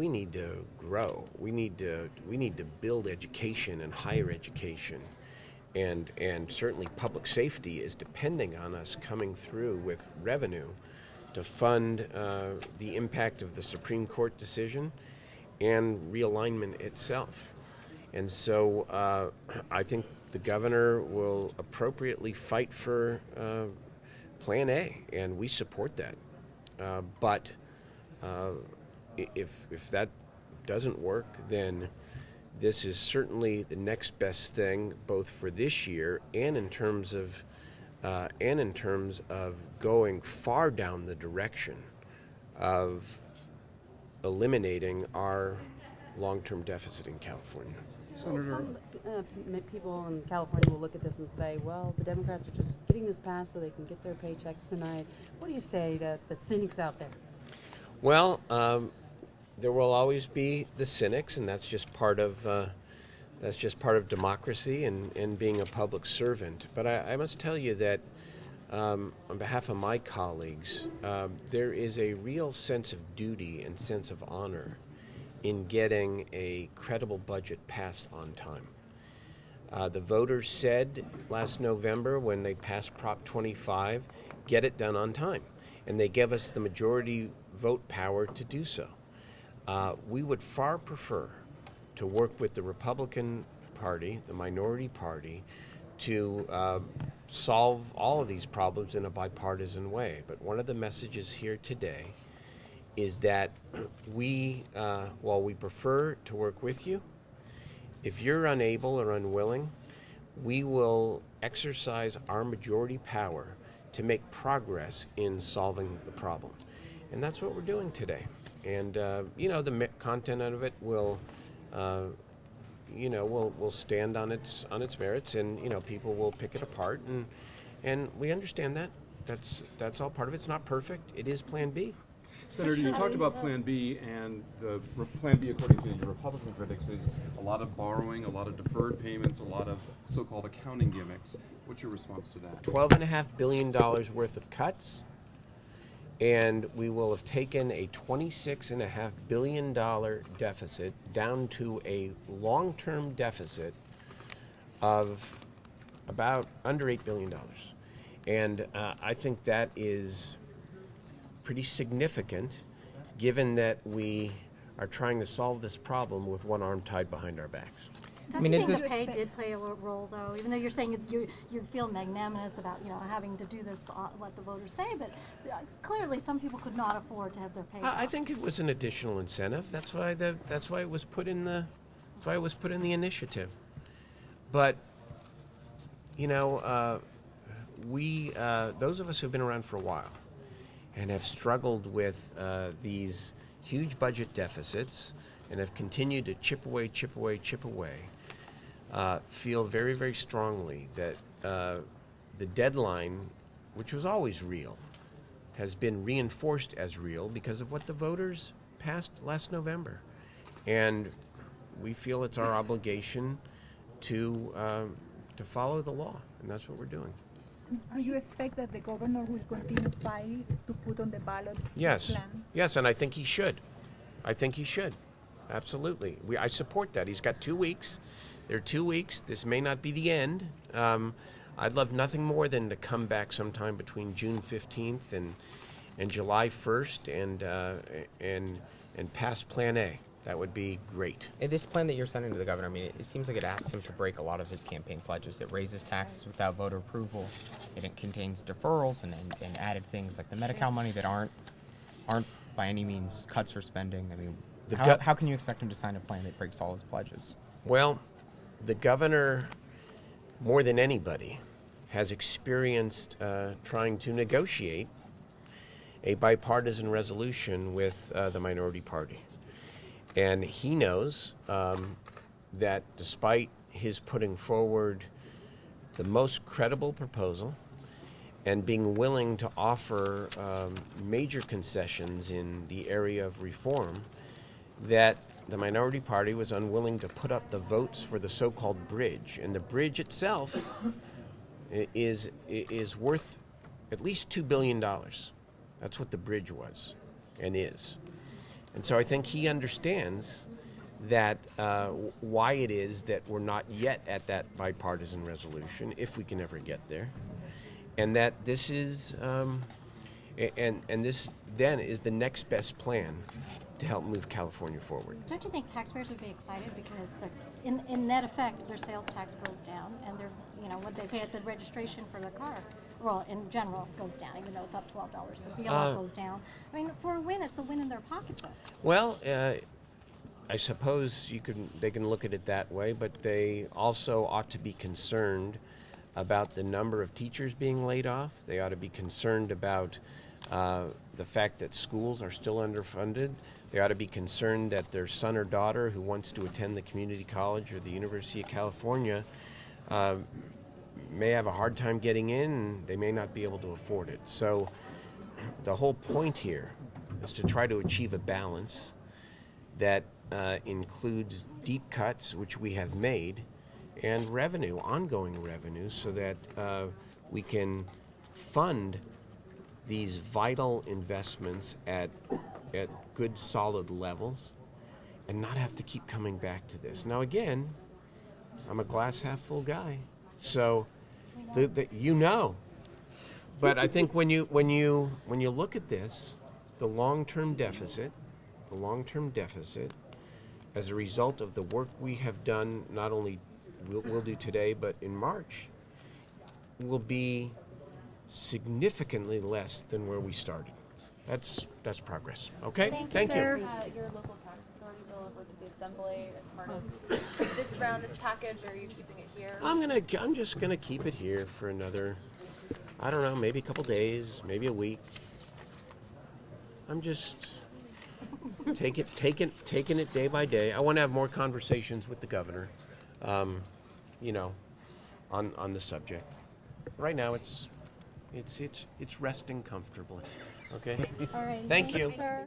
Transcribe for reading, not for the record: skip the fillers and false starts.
need to grow. We need to build education and higher education, and certainly public safety is depending on us coming through with revenue to fund the impact of the Supreme Court decision and realignment itself. And so I think the governor will appropriately fight for Plan A, and we support that. But if that doesn't work, then this is certainly the next best thing, both for this year and in terms of going far down the direction of eliminating our long-term deficit in California. Senator, some people in California will look at this and say, well, the Democrats are just getting this passed so they can get their paychecks tonight. What do you say to the cynics out there? Well, there will always be the cynics, and that's just part of democracy and being a public servant. But I must tell you that on behalf of my colleagues, there is a real sense of duty and sense of honor in getting a credible budget passed on time. The voters said last November when they passed Prop 25, get it done on time. And they gave us the majority vote power to do so. We would far prefer to work with the Republican Party, the minority party, to solve all of these problems in a bipartisan way. But one of the messages here today is that while we prefer to work with you, if you're unable or unwilling, we will exercise our majority power to make progress in solving the problem. And that's what we're doing today. And, the content of it will stand on its merits, and, people will pick it apart. And we understand that. That's all part of it. It's not perfect. It is Plan B. Senator, you talked about Plan B, and the Plan B, according to your Republican critics, is a lot of borrowing, a lot of deferred payments, a lot of so-called accounting gimmicks. What's your response to that? $12.5 billion worth of cuts, and we will have taken a $26.5 billion deficit down to a long-term deficit of about under $8 billion. And I think that is pretty significant, given that we are trying to solve this problem with one arm tied behind our backs. Don't you think the pay did play a role, though? Even though you're saying you feel magnanimous about having to do this, let the voters say, but clearly some people could not afford to have their pay. I think it was an additional incentive. That's why it was put in the initiative. But those of us who've been around for a while and have struggled with these huge budget deficits and have continued to chip away, feel very, very strongly that the deadline, which was always real, has been reinforced as real because of what the voters passed last November. And we feel it's our obligation to follow the law, and that's what we're doing. Do you expect that the governor will continue fighting to put on the ballot Yes. the plan? Yes, and I think he should. Absolutely. I support that. He's got 2 weeks. There are 2 weeks. This may not be the end. I'd love nothing more than to come back sometime between June 15th and July 1st and pass Plan A. That would be great. And this plan that you're sending to the governor, it seems like it asks him to break a lot of his campaign pledges. It raises taxes without voter approval. It contains deferrals and added things like the Medi-Cal money that aren't by any means cuts or spending. How can you expect him to sign a plan that breaks all his pledges? Well, the governor, more than anybody, has experienced trying to negotiate a bipartisan resolution with the minority party. And he knows that despite his putting forward the most credible proposal and being willing to offer major concessions in the area of reform, that the minority party was unwilling to put up the votes for the so-called bridge. And the bridge itself is worth at least $2 billion. That's what the bridge was and is. And so I think he understands that why it is that we're not yet at that bipartisan resolution, if we can ever get there, and that this is and this then is the next best plan to help move California forward. Don't you think taxpayers would be excited because in net effect their sales tax goes down and their what they pay at the registration for their car, well, in general goes down, even though it's up $12. The BLO goes down. I mean, for a win, it's a win in their pocketbooks. Well, I suppose they can look at it that way, but they also ought to be concerned about the number of teachers being laid off. They ought to be concerned about the fact that schools are still underfunded. They ought to be concerned that their son or daughter who wants to attend the community college or the University of California may have a hard time getting in, and they may not be able to afford it. So the whole point here is to try to achieve a balance that includes deep cuts, which we have made, and revenue, ongoing revenue, so that we can fund these vital investments at good, solid levels and not have to keep coming back to this. Now, again, I'm a glass half full guy, so but I think when you look at this, the long-term deficit, as a result of the work we have done, not only we'll do today, but in March, will be significantly less than where we started. That's progress. Okay? Thank you. Your local tax authority bill over to the assembly as part of this round, this package, or are you keeping it here? I'm just gonna keep it here for another, I don't know, maybe a couple days, maybe a week. I'm just taking it day by day. I want to have more conversations with the governor, on the subject. Right now, it's resting comfortably. Okay. All right. Thank you. Sir.